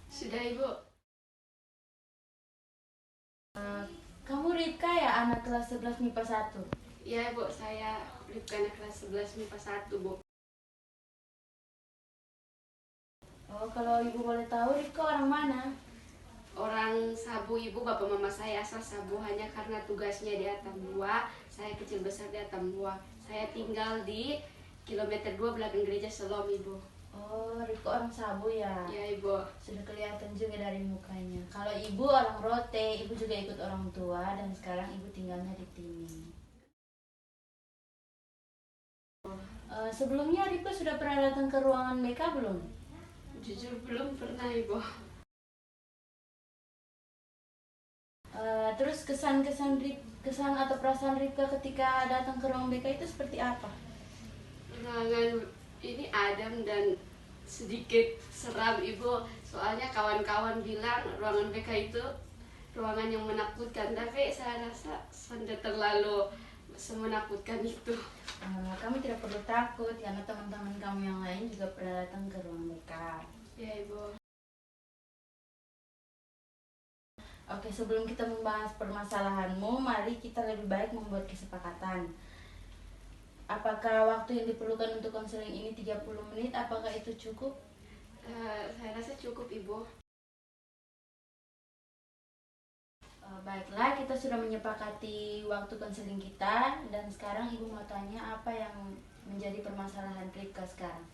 Sudah ibu. Kamu Ripka ya, anak kelas 11 MIPA 1? Ya ibu, saya bukan kelas 11 MIPA 1 bu. Oh, kalau ibu boleh tahu Ripka orang mana? Orang Sabu ibu, bapak mama saya asal Sabu, hanya karena tugasnya di Atambua, saya kecil besar di Atambua. Saya tinggal di kilometer 2 belakang gereja Selom ibu. Oh, Ripka orang Sabu ya? Ya ibu. Sudah kelihatan juga dari mukanya. Kalau ibu orang Rote, ibu juga ikut orang tua dan sekarang ibu tinggalnya di Tini. Sebelumnya Ripka sudah pernah datang ke ruangan BK belum? Jujur belum pernah ibu. Terus kesan atau perasaan Ripka ketika datang ke ruang BK itu seperti apa? Ruangan ini adem dan sedikit seram ibu. Soalnya kawan-kawan bilang ruangan BK itu ruangan yang menakutkan, tapi saya rasa sudah terlalu semenakutkan itu. Kamu tidak perlu takut karena teman-teman kamu yang lain juga pernah datang ke ruang BK. Ya ibu. Oke, sebelum kita membahas permasalahanmu, mari kita lebih baik membuat kesepakatan. Apakah waktu yang diperlukan untuk konseling ini 30 menit? Apakah itu cukup? Saya rasa cukup ibu. Baiklah, kita sudah menyepakati waktu konseling kita. Dan sekarang ibu mau tanya apa yang menjadi permasalahan Ripka sekarang.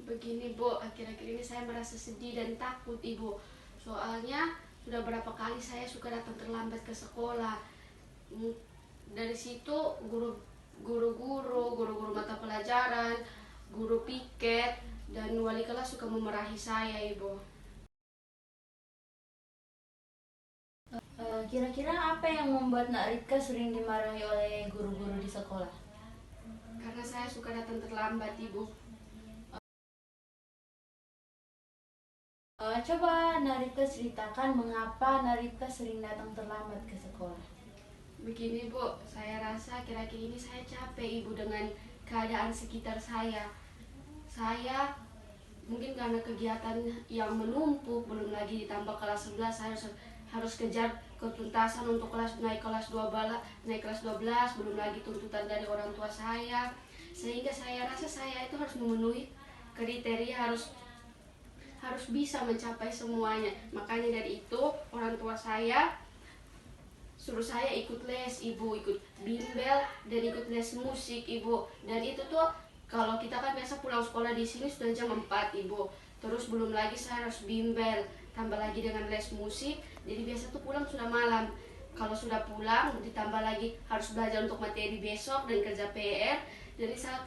Begini bu, akhir-akhir ini saya merasa sedih dan takut ibu. Soalnya sudah berapa kali saya suka datang terlambat ke sekolah. Dari situ guru-guru mata pelajaran, guru piket, dan wali kelas suka memarahi saya ibu. Kira-kira apa yang membuat Nak Ripka sering dimarahi oleh guru-guru di sekolah? Karena saya suka datang terlambat ibu. Coba Narika ceritakan mengapa Narika sering datang terlambat ke sekolah. Begini bu, saya rasa akhir-akhir ini saya capek ibu dengan keadaan sekitar saya. Saya mungkin karena kegiatan yang menumpuk, belum lagi ditambah kelas 11, saya harus kejar ketuntasan untuk naik kelas 12, belum lagi tuntutan dari orang tua saya. Sehingga saya rasa saya itu harus memenuhi kriteria, harus bisa mencapai semuanya. Makanya dari itu orang tua saya suruh saya ikut les ibu, ikut bimbel dan ikut les musik ibu. Dan itu tuh kalau kita kan biasa pulang sekolah di sini sudah jam 4 ibu. Terus belum lagi saya harus bimbel, tambah lagi dengan les musik. Jadi biasa tuh pulang sudah malam. Kalau sudah pulang ditambah lagi harus belajar untuk materi besok dan kerja PR. Jadi saya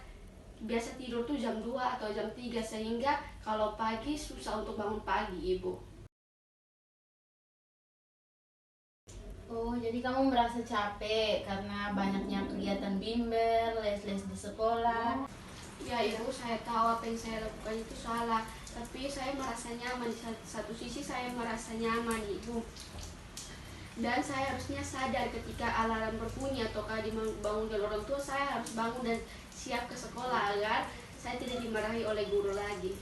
biasa tidur tuh jam 2 atau jam 3 sehingga kalau pagi susah untuk bangun pagi ibu. Oh, jadi kamu merasa capek karena banyaknya kegiatan bimbel, les-les di sekolah. Ya ibu, saya tahu apa yang saya lakukan itu salah, tapi saya merasa nyaman. Di satu sisi saya merasa nyaman ibu, dan saya harusnya sadar ketika alarm berbunyi atau dibangun oleh orang tua, saya harus bangun dan siap ke sekolah agar saya tidak dimarahi oleh guru lagi.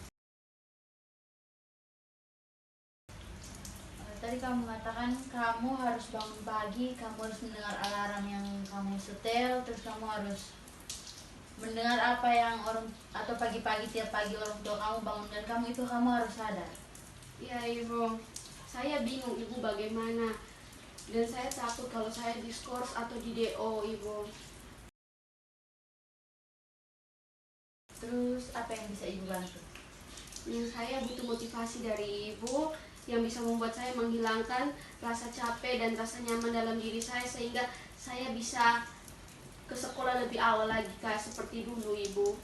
Tadi kamu mengatakan kamu harus bangun pagi, kamu harus mendengar alarm yang kamu setel, terus kamu harus mendengar apa yang orang atau pagi-pagi tiap pagi orang tua kamu bangun dan kamu itu kamu harus sadar. Ya ibu, saya bingung ibu bagaimana, dan saya takut kalau saya diskors atau di DO ibu. Terus apa yang bisa ibu bantu? Saya butuh motivasi dari ibu yang bisa membuat saya menghilangkan rasa capek dan rasa nyaman dalam diri saya sehingga saya bisa ke sekolah lebih awal lagi kayak seperti dulu ibu.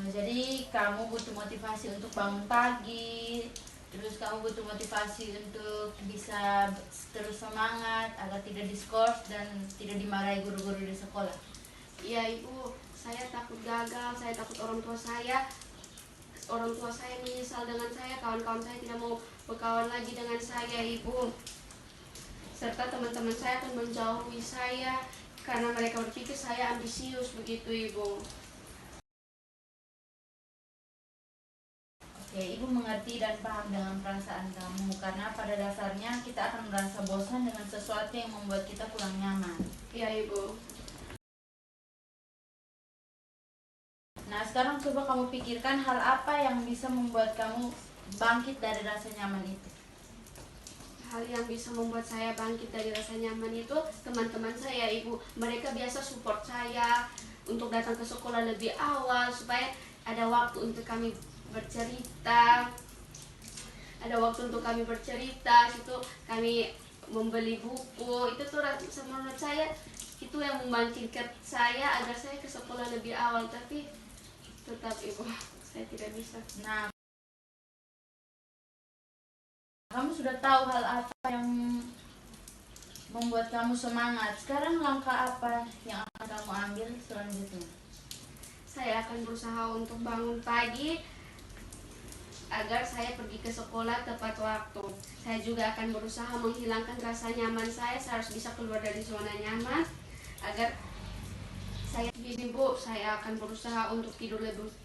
Jadi kamu butuh motivasi untuk bangun pagi, terus kamu butuh motivasi untuk bisa terus semangat agar tidak diskors dan tidak dimarahi guru-guru di sekolah. Iya ibu, saya takut gagal, saya takut orang tua saya menyesal dengan saya, kawan-kawan saya tidak mau berkawan lagi dengan saya ibu, serta teman-teman saya akan menjauhi saya karena mereka berpikir saya ambisius begitu ibu. Oke, Ibu mengerti dan paham dengan perasaan kamu, karena pada dasarnya kita akan merasa bosan dengan sesuatu yang membuat kita kurang nyaman. Iya Ibu. Nah, sekarang coba kamu pikirkan hal apa yang bisa membuat kamu bangkit dari rasa nyaman itu. Hal yang bisa membuat saya bangkit dari rasa nyaman itu teman-teman saya, Ibu. Mereka biasa support saya untuk datang ke sekolah lebih awal supaya ada waktu untuk kami bercerita. Ada waktu untuk kami bercerita, situ kami membeli buku. Itu tuh menurut saya itu yang membangkitkan saya agar saya ke sekolah lebih awal, tapi tetap Ibu, saya tidak bisa. Nah, kamu sudah tahu hal apa yang membuat kamu semangat. Sekarang langkah apa yang akan kamu ambil selanjutnya? Saya akan berusaha untuk bangun pagi agar saya pergi ke sekolah tepat waktu. Saya juga akan berusaha menghilangkan rasa nyaman saya harus bisa keluar dari zona nyaman agar saya gini Bu, saya akan berusaha untuk tidur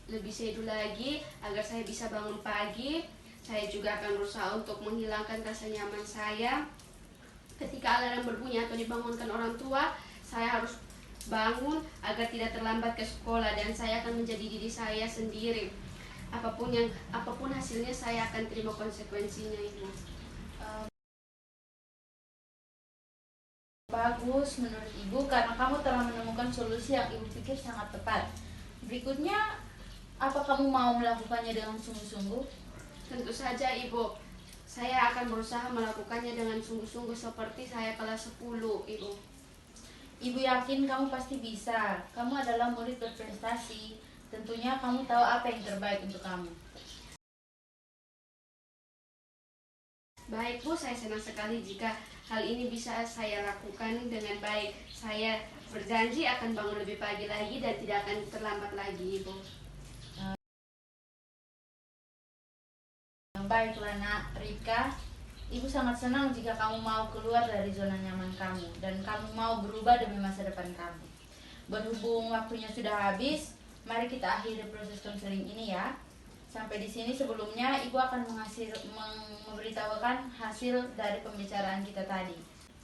lebih tidur lagi agar saya bisa bangun pagi. Saya juga akan berusaha untuk menghilangkan rasa nyaman saya. Ketika alarm berbunyi atau dibangunkan orang tua, saya harus bangun agar tidak terlambat ke sekolah, dan saya akan menjadi diri saya sendiri. Apapun hasilnya, saya akan terima konsekuensinya, Ibu. Bagus menurut Ibu, karena kamu telah menemukan solusi yang Ibu pikir sangat tepat. Berikutnya, apa kamu mau melakukannya dengan sungguh-sungguh? Tentu saja Ibu, saya akan berusaha melakukannya dengan sungguh-sungguh seperti saya kelas 10 Ibu. Ibu yakin kamu pasti bisa. Kamu adalah murid berprestasi. Tentunya kamu tahu apa yang terbaik untuk kamu. Baik Bu, saya senang sekali jika hal ini bisa saya lakukan dengan baik. Saya berjanji akan bangun lebih pagi lagi dan tidak akan terlambat lagi Ibu. Baiklah nak Rika, Ibu sangat senang jika kamu mau keluar dari zona nyaman kamu dan kamu mau berubah demi masa depan kamu. Berhubung waktunya sudah habis, mari kita akhiri proses konseling ini ya. Sampai di sini sebelumnya Ibu akan memberitahukan hasil dari pembicaraan kita tadi.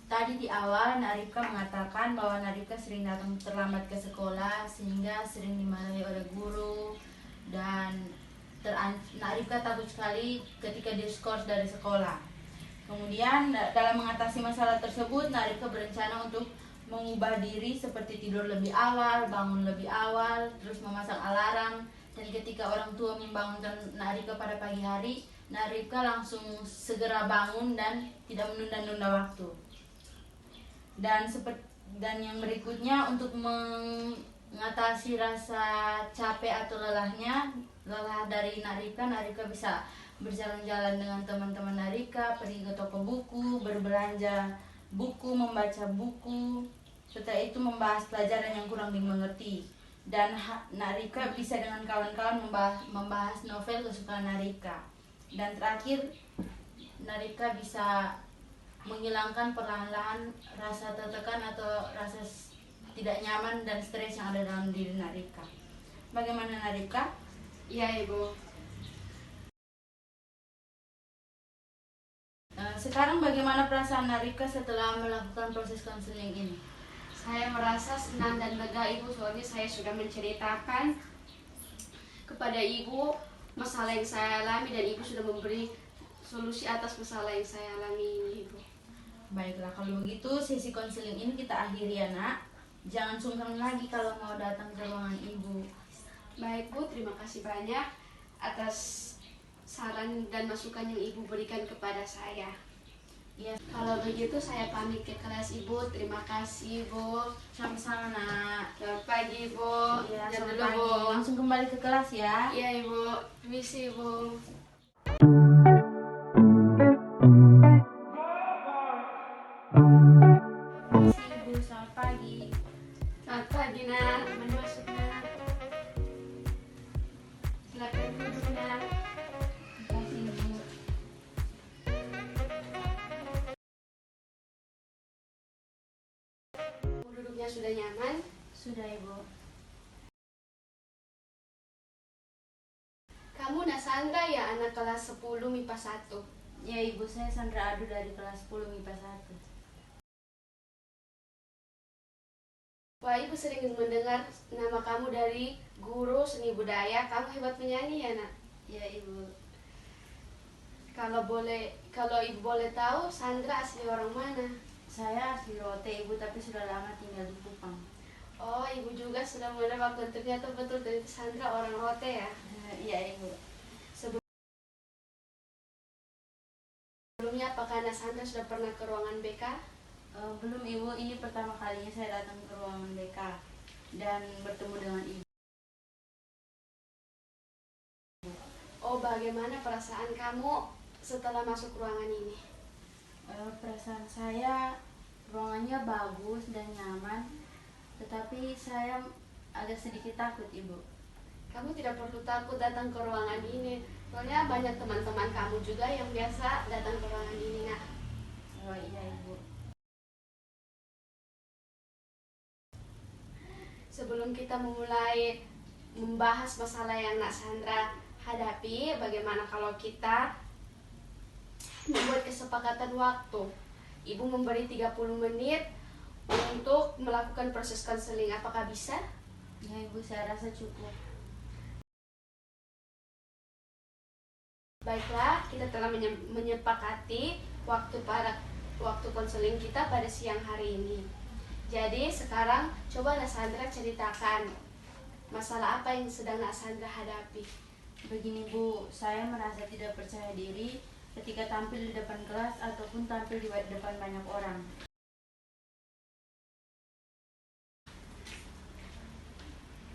Tadi di awal Narika mengatakan bahwa Narika sering datang terlambat ke sekolah sehingga sering dimarahi oleh guru, dan Narika takut sekali ketika diskors dari sekolah. Kemudian dalam mengatasi masalah tersebut, Narika berencana untuk mengubah diri seperti tidur lebih awal, bangun lebih awal, terus memasang alarm. Dan ketika orang tua membangunkan Narika pada pagi hari, Narika langsung segera bangun dan tidak menunda-nunda waktu. Dan yang berikutnya, untuk mengatasi rasa capek atau lelah dari Narika bisa berjalan-jalan dengan teman-teman Narika, pergi ke toko buku, berbelanja buku, membaca buku, setelah itu membahas pelajaran yang kurang dimengerti. Dan Narika bisa dengan kawan-kawan membahas novel kesukaan Narika. Dan terakhir, Narika bisa menghilangkan perlahan-lahan rasa tertekan atau rasa tidak nyaman dan stres yang ada dalam diri Narika. Bagaimana Narika? Iya Ibu. Sekarang bagaimana perasaan Narika setelah melakukan proses konseling ini? Saya merasa senang dan lega Ibu, soalnya saya sudah menceritakan kepada Ibu masalah yang saya alami dan Ibu sudah memberi solusi atas masalah yang saya alami ini Ibu. Baiklah, kalau begitu sesi konseling ini kita akhiri ya nak. Jangan sungkan lagi kalau mau datang ke ruangan Ibu. Baik Bu, terima kasih banyak atas saran dan masukan yang Ibu berikan kepada saya. Ya, Kalau begitu saya pamit ke kelas Ibu. Terima kasih Bu. sama-sama nak. Selamat pagi Bu. Ya, Jangan selamat dulu pagi. Bu. Langsung kembali ke kelas ya. Iya Ibu. Permisi Bu. Ibu, selamat pagi. Selamat pagi nak. Mari masuk nak. Silakan duduk nak. Terima kasih Ibu. Duduknya sudah nyaman. Sudah Ibu. Kamu Nasandra ya, anak kelas 10 MIPA 1. Ya ibu, saya Sandra Adu dari kelas 10 MIPA 1. Wah, ibu sering mendengar nama kamu dari guru seni budaya. Kamu hebat menyanyi ya, nak? Ya ibu. Kalau ibu boleh tahu, Sandra asli orang mana? Saya asli Rote ibu, tapi sudah lama tinggal di Kupang. Oh, ibu juga sudah menebak dan ternyata betul dari Sandra orang Rote ya. Iya ibu. Sebelumnya apakah Sandra sudah pernah ke ruangan BK? Belum ibu, ini pertama kalinya saya datang ke ruangan BK dan bertemu dengan ibu. Oh, bagaimana perasaan kamu setelah masuk ruangan ini? Perasaan saya, ruangannya bagus dan nyaman, tetapi saya agak sedikit takut ibu. Kamu tidak perlu takut datang ke ruangan ini. Soalnya banyak teman-teman kamu juga yang biasa datang ke ruangan ini, nak. Oh iya ibu. Sebelum kita memulai membahas masalah yang Nak Sandra hadapi, bagaimana kalau kita membuat kesepakatan waktu? Ibu memberi 30 menit untuk melakukan proses konseling. Apakah bisa? Ya ibu, saya rasa cukup. Baiklah, kita telah menyepakati waktu konseling kita pada siang hari ini. Jadi sekarang coba Nak Sandra ceritakan masalah apa yang sedang Nak Sandra hadapi. Begini Bu, saya merasa tidak percaya diri ketika tampil di depan kelas ataupun tampil di depan banyak orang.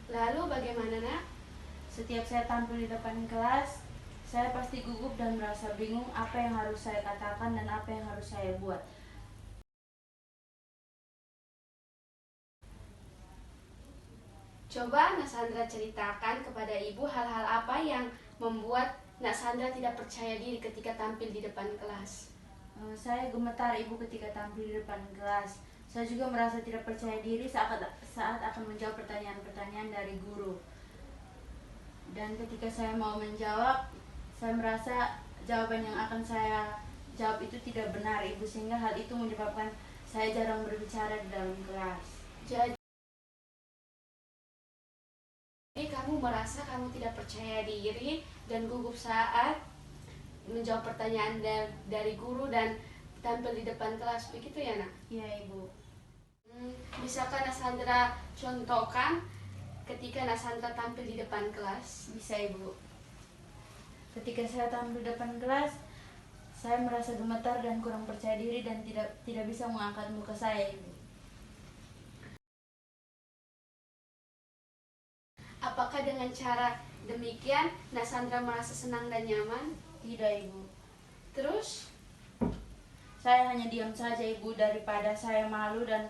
Lalu bagaimana, Nak? Setiap saya tampil di depan kelas, saya pasti gugup dan merasa bingung apa yang harus saya katakan dan apa yang harus saya buat. Coba Nak Sandra ceritakan kepada ibu hal-hal apa yang membuat Nak Sandra tidak percaya diri ketika tampil di depan kelas. Saya gemetar ibu ketika tampil di depan kelas. Saya juga merasa tidak percaya diri saat akan menjawab pertanyaan-pertanyaan dari guru. Dan ketika saya mau menjawab, saya merasa jawaban yang akan saya jawab itu tidak benar ibu, sehingga hal itu menyebabkan saya jarang berbicara di dalam kelas. Jadi kamu merasa kamu tidak percaya diri dan gugup saat menjawab pertanyaan dari guru dan tampil di depan kelas, begitu ya, Nak? Iya ibu. Bisakah Nak Sandra contohkan ketika Nak Sandra tampil di depan kelas? Bisa ibu. Ketika saya tampil di depan kelas, saya merasa gemetar dan kurang percaya diri dan tidak bisa mengangkat muka saya ibu. Apakah dengan cara demikian Nak Sandra merasa senang dan nyaman? Tidak ibu. Terus? Saya hanya diam saja ibu daripada saya malu dan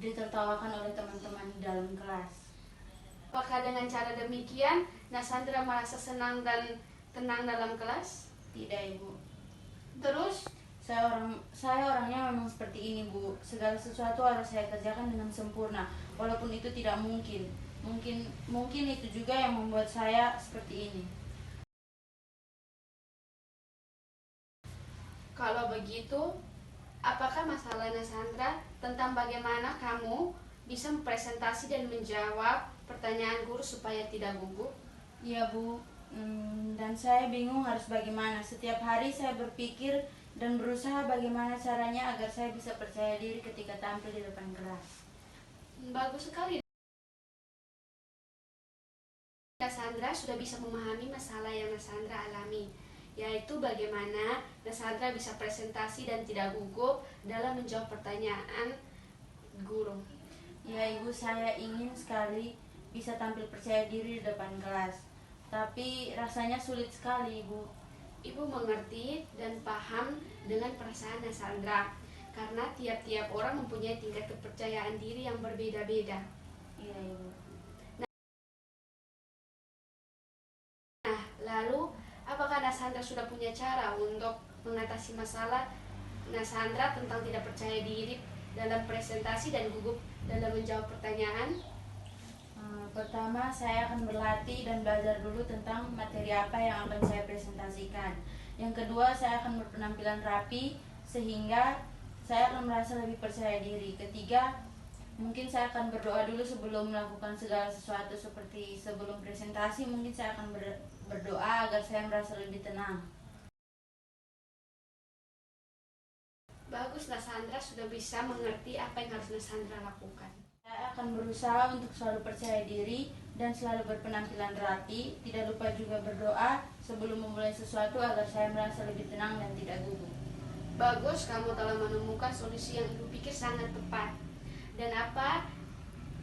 ditertawakan oleh teman-teman di dalam kelas. Apakah dengan cara demikian Nak Sandra merasa senang dan tenang dalam kelas? Tidak ibu. Terus? Saya orangnya memang seperti ini bu. Segala sesuatu harus saya kerjakan dengan sempurna, walaupun itu tidak mungkin. Mungkin itu juga yang membuat saya seperti ini. Kalau begitu, apakah masalah Nak Sandra tentang bagaimana kamu bisa mempresentasi dan menjawab pertanyaan guru supaya tidak gugup? Iya bu, dan saya bingung harus bagaimana. Setiap hari saya berpikir dan berusaha bagaimana caranya agar saya bisa percaya diri ketika tampil di depan kelas. Bagus sekali. Nak Sandra sudah bisa memahami masalah yang Nak Sandra alami, yaitu bagaimana Nak Sandra bisa presentasi dan tidak gugup dalam menjawab pertanyaan guru. Ya ibu, saya ingin sekali bisa tampil percaya diri di depan kelas, tapi rasanya sulit sekali ibu. Ibu mengerti dan paham dengan perasaan Nak Sandra, karena tiap-tiap orang mempunyai tingkat kepercayaan diri yang berbeda-beda. Iya ibu. Nah, lalu apakah Nak Sandra sudah punya cara untuk mengatasi masalah Nak Sandra tentang tidak percaya diri dalam presentasi dan gugup dalam menjawab pertanyaan? Pertama, saya akan berlatih dan belajar dulu tentang materi apa yang akan saya presentasikan. Yang kedua, saya akan berpenampilan rapi sehingga saya akan merasa lebih percaya diri. Ketiga, mungkin saya akan berdoa dulu sebelum melakukan segala sesuatu, seperti sebelum presentasi mungkin saya akan berdoa agar saya merasa lebih tenang. Bagus, Nasandra sudah bisa mengerti apa yang harus Nasandra lakukan. Saya akan berusaha untuk selalu percaya diri dan selalu berpenampilan rapi. Tidak lupa juga berdoa sebelum memulai sesuatu agar saya merasa lebih tenang dan tidak gugup. Bagus, kamu telah menemukan solusi yang ibu pikir sangat tepat. Dan apakah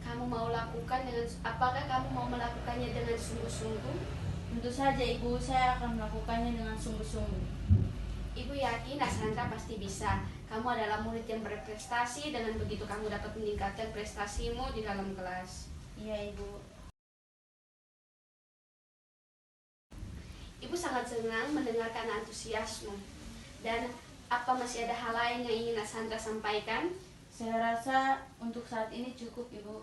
kamu mau melakukannya dengan sungguh-sungguh? Tentu saja Ibu, saya akan melakukannya dengan sungguh-sungguh. Ibu yakin Nasandra pasti bisa. Kamu adalah murid yang berprestasi, dengan begitu kamu dapat meningkatkan prestasimu di dalam kelas. Iya Ibu. Ibu sangat senang mendengarkan antusiasmu. Dan apa masih ada hal lain yang ingin Nasandra sampaikan? Saya rasa untuk saat ini cukup Ibu.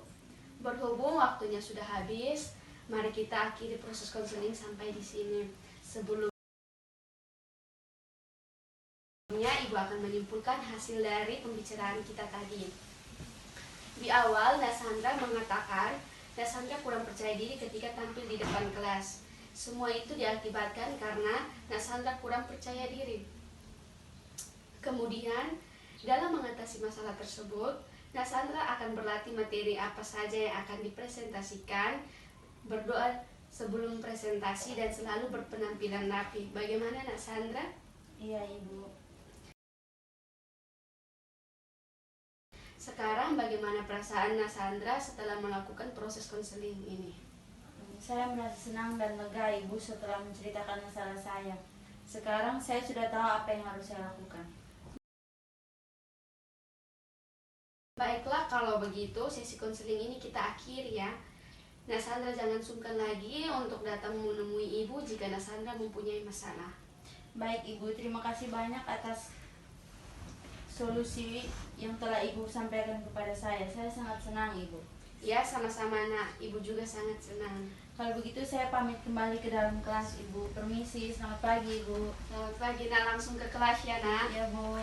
Berhubung waktunya sudah habis, mari kita akhiri proses konseling sampai di sini. Sebelumnya, Ibu akan menyimpulkan hasil dari pembicaraan kita tadi. Di awal, Nasandra mengatakan Nasandra kurang percaya diri ketika tampil di depan kelas. Semua itu diakibatkan karena Nasandra kurang percaya diri. Kemudian, dalam mengatasi masalah tersebut, Nasandra akan berlatih materi apa saja yang akan dipresentasikan, berdoa sebelum presentasi, dan selalu berpenampilan rapi. Bagaimana, Nasandra? Iya Ibu. Sekarang bagaimana perasaan Nasandra setelah melakukan proses konseling ini? Saya merasa senang dan lega Ibu setelah menceritakan masalah saya. Sekarang saya sudah tahu apa yang harus saya lakukan. Baiklah, kalau begitu sesi konseling ini kita akhiri ya. Nasandra jangan sungkan lagi untuk datang menemui Ibu jika Nasandra mempunyai masalah. Baik Ibu, terima kasih banyak atas solusi yang telah Ibu sampaikan kepada saya. Saya sangat senang Ibu. Ya, sama-sama Nak. Ibu juga sangat senang. Kalau begitu saya pamit kembali ke dalam kelas Ibu. Permisi, selamat pagi Ibu. Selamat pagi Nak, langsung ke kelas ya Nak. Ya Bu.